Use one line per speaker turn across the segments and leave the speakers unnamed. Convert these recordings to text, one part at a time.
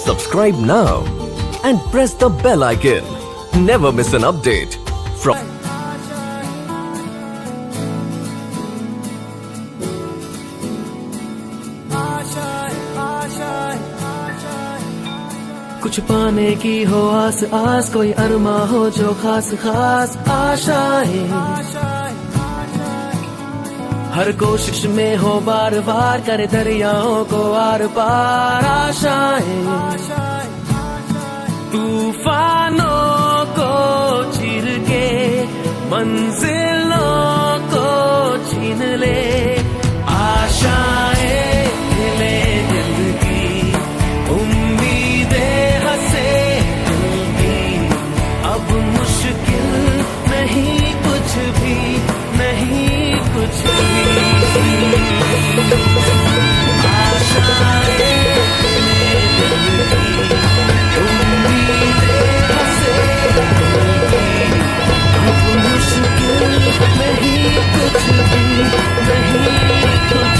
Subscribe now and press the bell icon. Never miss an update from
कुछ पाने की हो आस आस, कोई अरमा हो जो खास खास आशाएं, हर कोशिश में हो बार बार, करे दरियाओं को आर पार आशाएं, तूफानों को चीर के मंजिलों को छीन ले, आशाएं खिले दिल की, उम्मीदें हंसे दिल की, अब मुश्किल नहीं कुछ भी, नहीं कुछ भी, आशाएं खिले दिल की, उम्मीदें हंसे दिल की, अब मुश्किल नहीं कुछ भी, नहीं कुछ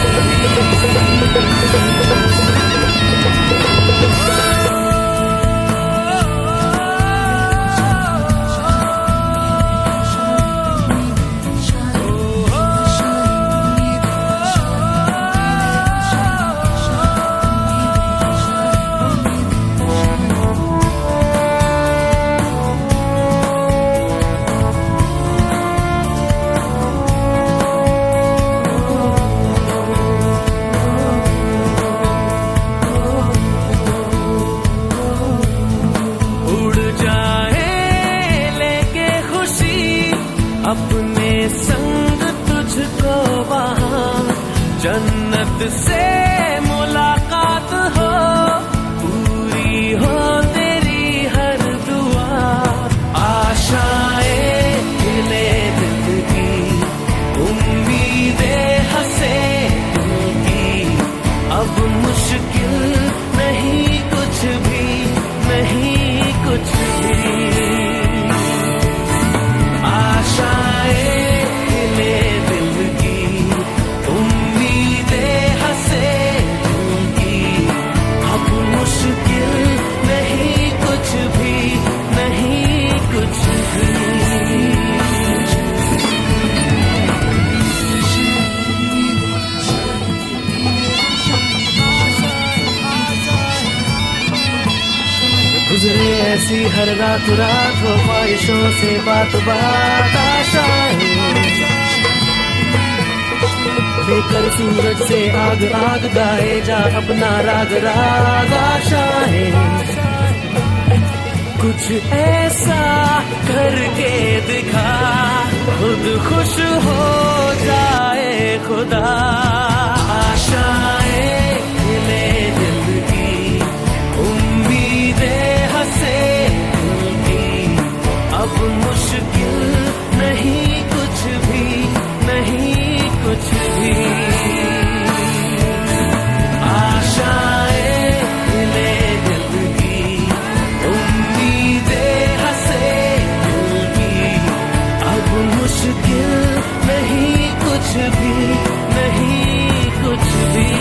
अपने संग तुझको वहाँ जन्नत से मुलाकात हो, पूरी हो तेरी हर दुआ, आशाएं खिले दिल की, उम्मीदें हंसे दिल की, अब मुश्किल नहीं कुछ भी, नहीं कुछ भी, आशाएं खिले दिल की, उम्मीदें हंसे दिल की, अब मुश्किल नहीं कुछ भी, नहीं कुछ भी। गुजरे ऐसी हर रात रात हो, ख्वाहिशों से बात बात आशाएं, लेकर सूरज से आग आग, गाए जा अपना राग राग आशाएं, कुछ ऐसा करके दिखा, खुद खुश हो जाए खुदा, आशाएं खिले दिल की, उम्मीदें हंसे दिल की, अब मुश्किल नहीं कुछ भी, नहीं कुछ भी, आशाएं खिले दिल की, उम्मीदें हंसे दिल की, अब मुश्किल नहीं कुछ भी, नहीं कुछ भी।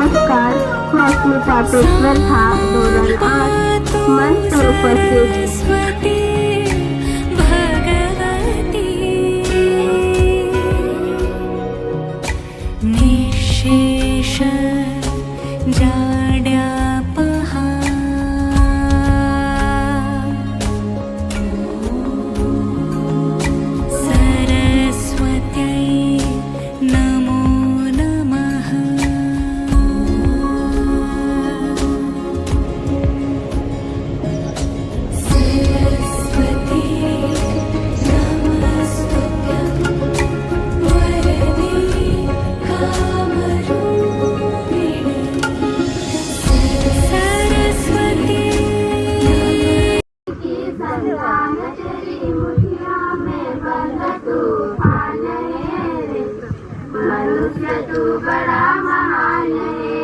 नमस्कार, मैं स्मिता पेशवर था 2008 मंच पर उपस्थित
सरस्वती भगवती निशेष जाड्या पहा सरस्वत्यै नमो नमः सरस्वती नमस्तुभ्यं वरदे कामरूपिणि सरस्वती
मनुष्य तू बड़ा महान है,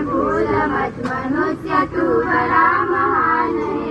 भूल मत मनुष्य तू बड़ा महान है।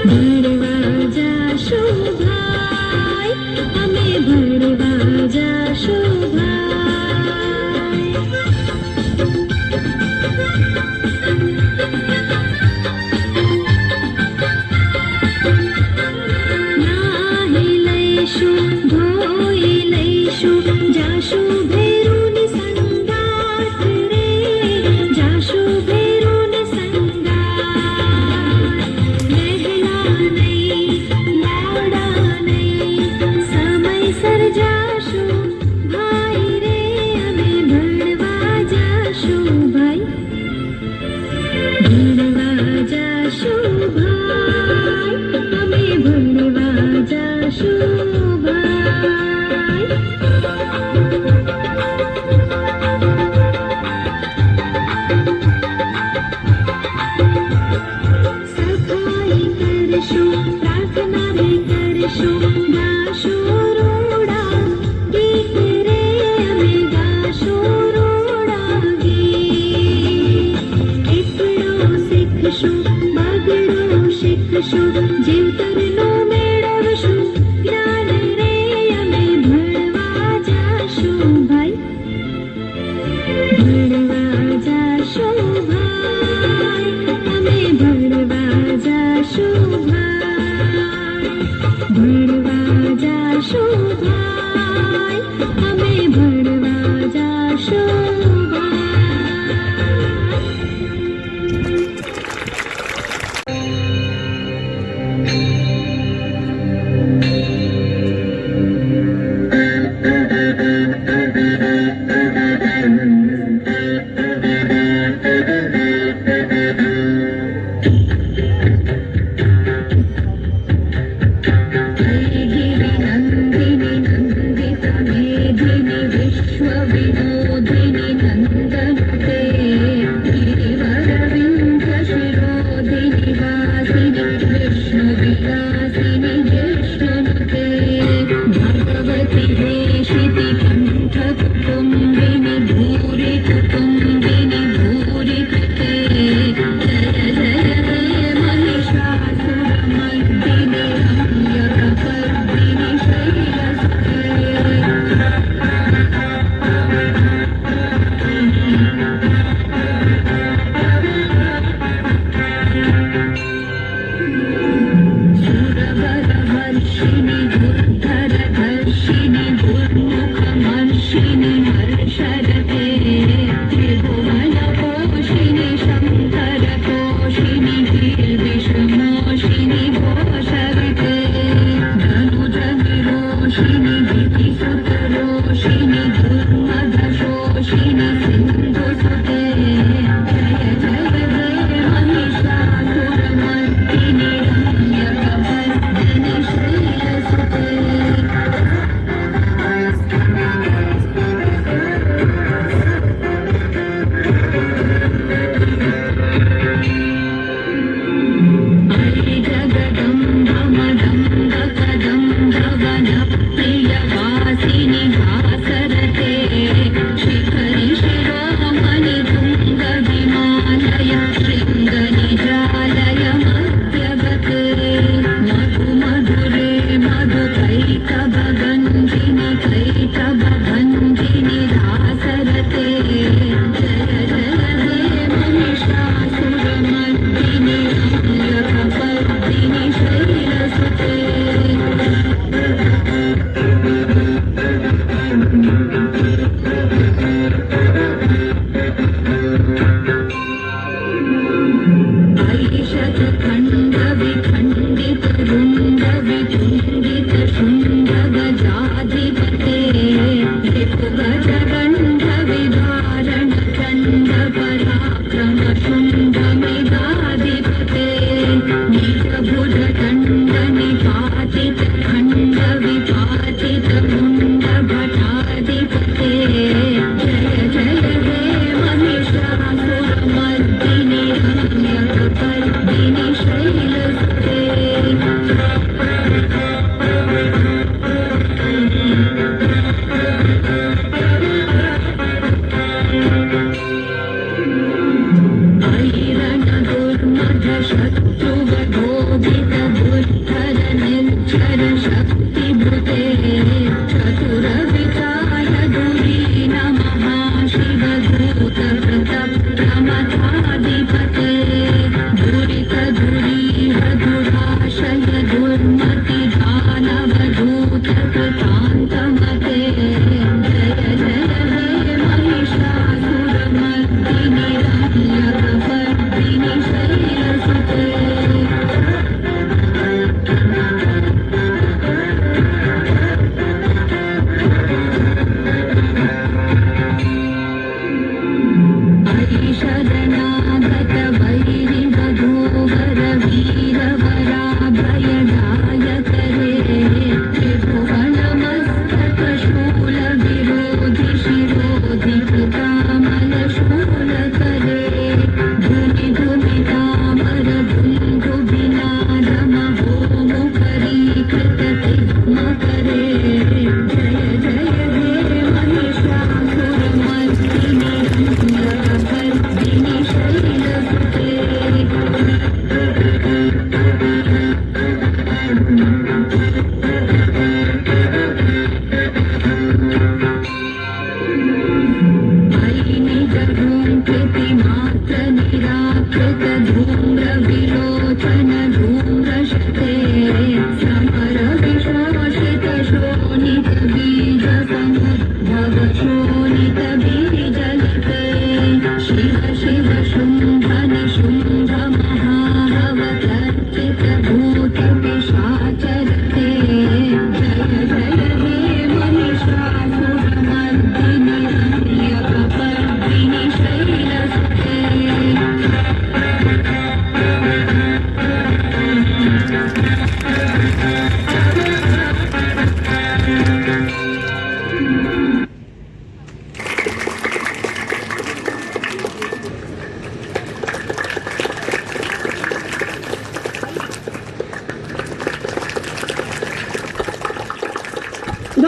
ભણવા જાશું ભાઈ, અમે ભણવા જાશું ભાઈ. નાહી લઈશું, ધોઈ લઈશું, જાશું ભેરુની સંગાથ રે, જાશું ભેરુની સંગાથ. વહેલા નહીં, મોડા નહીં, સમયસર જાશું ભાઈ રે, અમે ભણવા જાશું ભાઈ, ભણવા જાશું ભાઈ, અમે ભણવા જાશું ભાઈ. સફાઈ કરશું, પ્રાર્થના રે કરશું, ગાશું રૂડા ગીત રે, અમે ગાશું રૂડા ગીત. એકડો શીખશું, બગડો શીખશું, જીવતરનો મેળવશું જ્ઞાન રે, અમે ભણવા જાશું ભાઈ, ભણવા જાશું ભાઈ, અમે ભણવા જાશું ભાઈ, ભણવા જાશું ભાઈ, અમે ભણવા જાશું ભાઈ.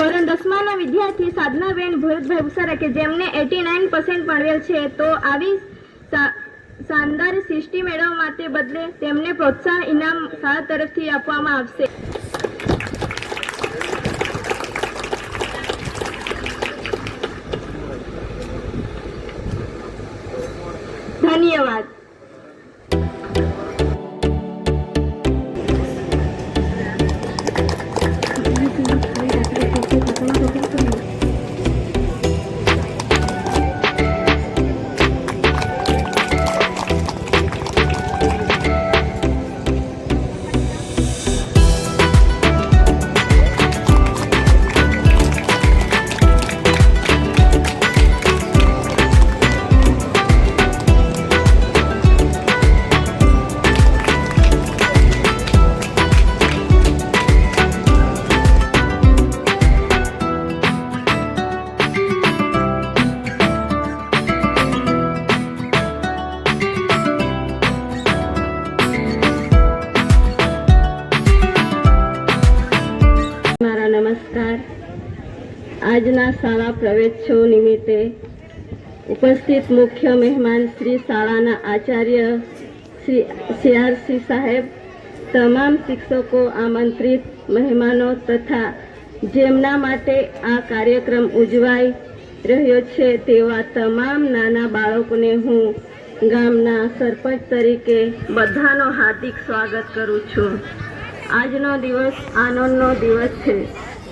ધોરણ 10ના વિદ્યાર્થી સાધનાબેન ભરતભાઈ ઉસારા કે જેમને 89% મેળવેલ છે, તો આવી શાનદાર સિદ્ધિ મેળવવા માટે બદલે તેમને પ્રોત્સાહન ઇનામ શાળા તરફથી આપવામાં આવશે. ધન્યવાદ. નમસ્કાર. આજના શાળા પ્રવેશોત્સવ નિમિત્તે ઉપસ્થિત મુખ્ય મહેમાન શ્રી શાળાના આચાર્ય શ્રી CRC સાહેબ, તમામ શિક્ષકો, આમંત્રિત મહેમાનો તથા જેમના માટે આ કાર્યક્રમ ઉજવાઈ રહ્યો છે તેવા તમામ નાના બાળકોને હું ગામના સરપંચ તરીકે બધાનો હાર્દિક સ્વાગત કરું છું. આજનો દિવસ આનંદનો દિવસ છે.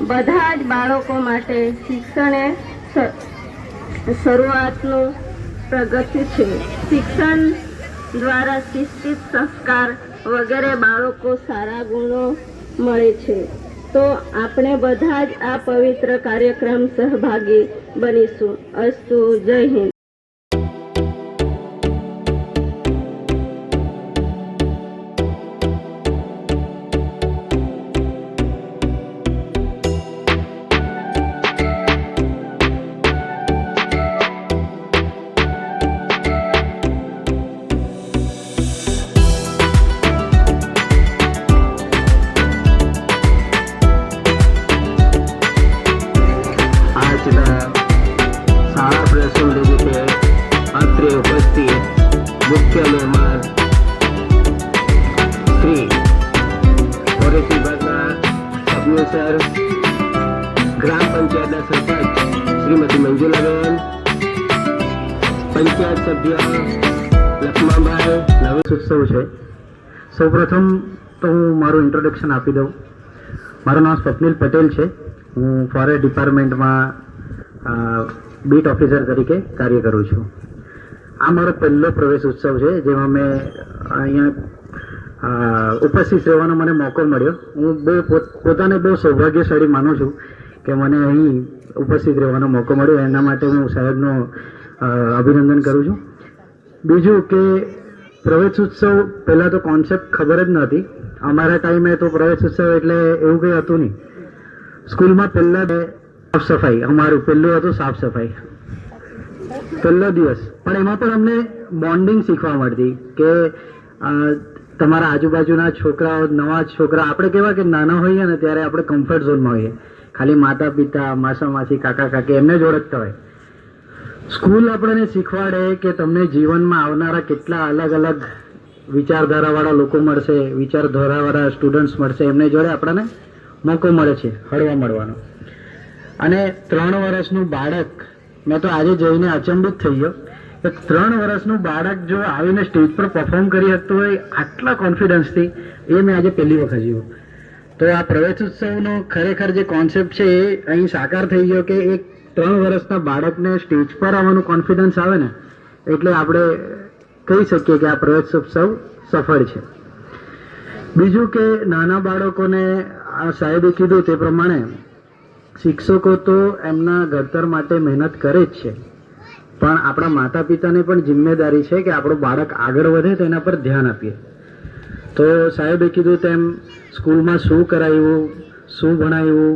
બધા જ બાળકો માટે શિક્ષણ એ શરૂઆતનું પ્રગતિ છે. શિક્ષણ દ્વારા શિસ્ત, સંસ્કાર વગેરે બાળકો સારા ગુણો મળે છે. તો આપણે બધા જ આ પવિત્ર કાર્યક્રમ સહભાગી બનીશું. અસ્તુ. જય હિન્દ.
શાળા પ્રસંગ નિમિત્તે અત્રે ઉપસ્થિત મુખ્ય મહેમાન શ્રી ફોરેસ્ટ વિભાગના સભ્યો સર, ગ્રામ પંચાયતના સરપંચ શ્રીમતી મંજુલાબેન, પંચાયત સભ્ય લક્ષ્મણભાઈ. નવેશ ઉત્સવ છે. સૌપ્રથમ તો હું મારું ઇન્ટ્રોડક્શન આપી દઉં. મારું નામ સ્વપ્નિલ પટેલ છે. હું ફોરેસ્ટ ડિપાર્ટમેન્ટમાં બીટ ઓફિસર તરીકે કાર્ય કરું છું. આ મારો પહેલો પ્રવેશ ઉત્સવ છે જેમાં મેં અહીંયા ઉપસ્થિત રહેવાનો મને મોકો મળ્યો. હું પોતાને બહુ સૌભાગ્યશાળી માનું છું કે મને અહીં ઉપસ્થિત રહેવાનો મોકો મળ્યો. એના માટે હું સાહેબનો અભિનંદન કરું છું. બીજું કે પ્રવેશ ઉત્સવ પહેલાં તો કોન્સેપ્ટ ખબર જ નહોતી. અમારા ટાઈમે તો પ્રવેશ ઉત્સવ એટલે એવું કંઈ હતું નહીં. સ્કૂલમાં પહેલાં સાફ સફાઈ, અમારું પહેલું હતું સાફ સફાઈ, પહેલો દિવસ. પણ એમાં પણ અમને બોન્ડિંગ શીખવા મળતી કે તમારા આજુબાજુના છોકરાઓ, નવા છોકરા, આપણે કેવા કે નાના હોઈએ ને ત્યારે આપણે કમ્ફર્ટ ઝોનમાં હોઈએ, ખાલી માતા પિતા, માસા માસી, કાકા કાકી એમને જ ઓળખતા હોય. સ્કૂલ આપણને શીખવાડે કે તમને જીવનમાં આવનારા કેટલા અલગ અલગ વિચારધારાવાળા લોકો મળશે, વિચારધારાવાળા સ્ટુડન્ટ્સ મળશે, એમને જોડે આપણને મોકો મળે છે હળવા મળવાનો. અને 3 વર્ષનું બાળક, મેં તો આજે જોઈને અચંબિત થઈ ગયો કે 3 વર્ષનું બાળક જો આવીને સ્ટેજ પર પરફોર્મ કરી શકતું હોય આટલા કોન્ફિડન્સથી, એ મેં આજે પહેલી વખત જોયું. તો આ પ્રવેશ ઉત્સવનો ખરેખર જે કોન્સેપ્ટ છે એ અહીં સાકાર થઈ ગયો કે એક 3 વર્ષના બાળકને સ્ટેજ પર આવવાનું કોન્ફિડન્સ આવે ને એટલે આપણે કહી શકીએ કે આ પ્રવેશ ઉત્સવ સફળ છે. બીજું કે નાના બાળકોને આ સાહેબે કીધું તે પ્રમાણે શિક્ષકો તો એમના ઘડતર માટે મહેનત કરે જ છે, પણ આપણા માતા પિતાને પણ જિમ્મેદારી છે કે આપણું બાળક આગળ વધે તો એના પર ધ્યાન આપીએ. તો સાહેબે કીધું તેમ સ્કૂલમાં શું કરાવ્યું, શું ભણાવ્યું,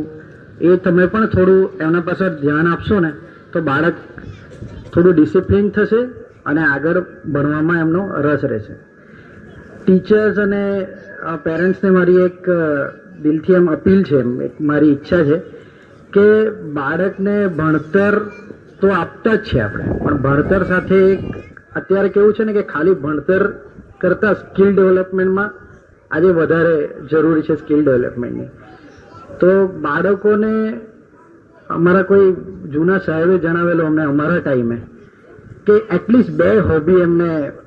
એ તમે પણ થોડું એમના પાછળ ધ્યાન આપશો ને તો બાળક થોડું ડિસિપ્લિન થશે અને આગળ ભણવામાં એમનો રસ રહેશે. ટીચર્સ અને પેરેન્ટ્સને મારી એક દિલથી એમ અપીલ છે, એક મારી ઈચ્છા છે કે બાળકને ભણતર તો આપતા જ છે આપણે, પણ ભણતર સાથે અત્યારે કેવું છે ને કે ખાલી ભણતર કરતાં સ્કિલ ડેવલપમેન્ટમાં આજે વધારે જરૂરી છે સ્કિલ ડેવલપમેન્ટની. તો બાળકોને અમારા કોઈ જૂના સાહેબે જણાવેલું અમને અમારા ટાઈમે કે એટલીસ્ટ 2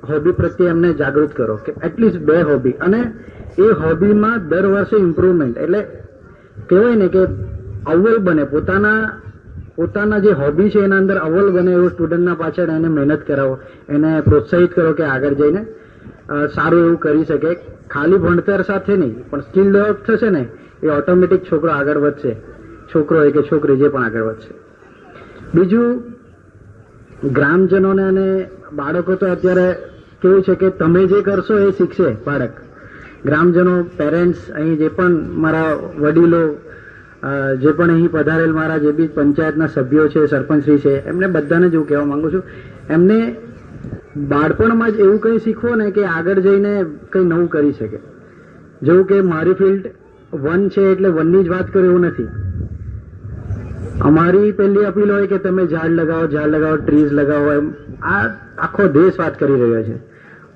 હોબી પ્રત્યે એમને જાગૃત કરો, કે એટલીસ્ટ 2 હોબી, અને એ હોબીમાં દર વર્ષે ઇમ્પ્રુવમેન્ટ, એટલે કહેવાય ને કે અવ્વલ બને, પોતાના જે હોબી છે એના અંદર અવ્વલ બને એવું સ્ટુડન્ટના પાછળ એને મહેનત કરાવો, એને પ્રોત્સાહિત કરો કે આગળ જઈને સારું એવું કરી શકે. ખાલી ભણતર સાથે નહીં, પણ સ્કિલ ડેવલપ થશે ને એ ઓટોમેટિક છોકરો આગળ વધશે, છોકરો હોય કે છોકરી જે પણ આગળ વધશે. બીજું, ગ્રામજનોને અને બાળકો તો અત્યારે કેવું છે કે તમે જે કરશો એ શીખશે બાળક. ગ્રામજનો, પેરેન્ટ્સ, અહીં જે પણ મારા વડીલો, જે પણ અહીં પધારેલ મારા જે બી પંચાયતના સભ્યો છે, સરપંચશ્રી છે, એમને બધાને જ હું કહેવા માંગુ છું, એમને બાળપણમાં જ એવું કંઈ શીખવો ને કે આગળ જઈને કંઈ નવું કરી શકે. જેવું કે મારી ફિલ્ડ 1 છે એટલે 1ની જ વાત કરું એવું નથી. અમારી પહેલી અપીલ હોય કે તમે ઝાડ લગાવો, ટ્રીઝ લગાવો, એમ આ આખો દેશ વાત કરી રહ્યો છે.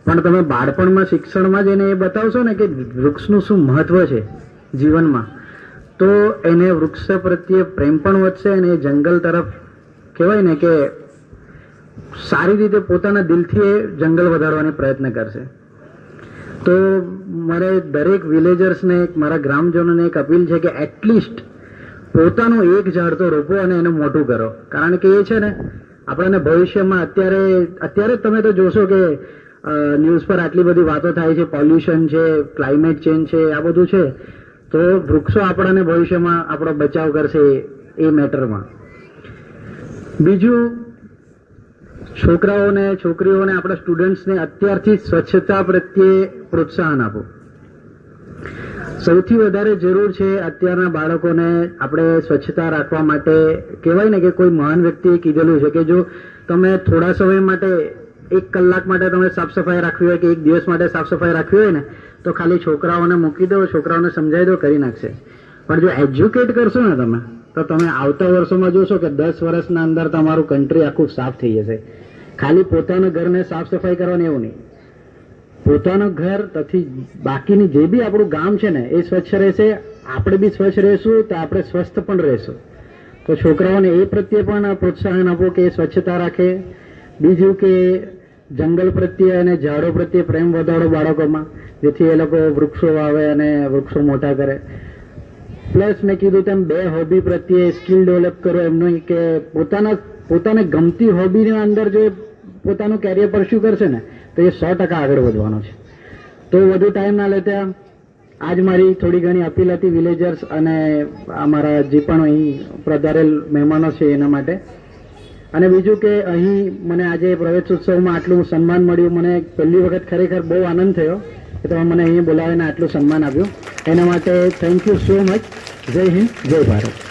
પણ તમે બાળપણમાં શિક્ષણમાં જઈને એ બતાવશો ને કે વૃક્ષનું શું મહત્વ છે જીવનમાં, તો એને વૃક્ષ પ્રત્યે પ્રેમ પણ વધશે અને એ જંગલ તરફ કહેવાય ને કે સારી રીતે પોતાના દિલથી એ જંગલ વધારવાનો પ્રયત્ન કરશે. તો મારે દરેક વિલેજર્સને, મારા ગ્રામજનોને એક અપીલ છે કે એટલીસ્ટ પોતાનું એક ઝાડ તો રોપો અને એને મોટું કરો. કારણ કે એ છે ને આપણને ભવિષ્યમાં અત્યારે તમે તો જોશો કે ન્યૂઝ પર આટલી બધી વાતો થાય છે, પોલ્યુશન છે, ક્લાઇમેટ ચેન્જ છે, આ બધું છે, તો વૃક્ષો આપણને ભવિષ્યમાં આપણો બચાવ કરશે એ મેટરમાં. બીજું, છોકરાઓને, છોકરીઓને, આપણા સ્ટુડન્ટ્સને અત્યારથી સ્વચ્છતા પ્રત્યે પ્રોત્સાહન આપો. સૌથી વધારે જરૂર છે અત્યારના બાળકોને આપણે સ્વચ્છતા રાખવા માટે. કહેવાય ને કે કોઈ મહાન વ્યક્તિએ કીધેલું છે કે જો તમે થોડા સમય માટે, 1 કલાક માટે તમે સાફ સફાઈ રાખવી હોય કે 1 દિવસ માટે સાફ સફાઈ રાખવી હોય ને, તો ખાલી છોકરાઓને મૂકી દો, છોકરાઓને સમજાવી દો, કરી નાખશે. પણ જો એજ્યુકેટ કરશો ને તમે, તો તમે આવતા વર્ષોમાં જોશો કે 10 વર્ષના અંદર તમારું કન્ટ્રી આખું સાફ થઈ જશે. ખાલી પોતાના ઘરને સાફ સફાઈ કરવાની એવું નહીં, પોતાનું ઘર તથી બાકીની જે બી આપણું ગામ છે ને એ સ્વચ્છ રહેશે, આપણે બી સ્વચ્છ રહેશું તો આપણે સ્વસ્થ પણ રહેશું. તો છોકરાઓને એ પ્રત્યે પણ પ્રોત્સાહન આપો કે એ સ્વચ્છતા રાખે. બીજું કે જંગલ પ્રત્યે અને ઝાડો પ્રત્યે પ્રેમ વધારો બાળકોમાં, જેથી એ લોકો વૃક્ષો વાવે અને વૃક્ષો મોટા કરે. પ્લસ મેં કીધું તેમ 2 હોબી પ્રત્યે સ્કિલ ડેવલપ કરો એમનું, કે પોતાને ગમતી હોબીની અંદર જો પોતાનું કેરિયર પરસ્યુ કરશે ને તો એ 100% આગળ વધવાનો છે. તો વધુ ટાઈમ ના લેતા આજ મારી થોડી ઘણી અપીલ હતી વિલેજર્સ અને અમારા જે પણ અહીં પધારેલ મહેમાનો છે એના માટે. અને બીજું કે અહીં મને આજે પ્રવેશોત્સવમાં આટલું સન્માન મળ્યું, મને પહેલી વખત ખરેખર બહુ આનંદ થયો કે તમે મને અહીં બોલાવીને આટલું સન્માન આપ્યું. એના માટે થેન્ક યુ સો મચ. જય હિન્દ, જય ભારત.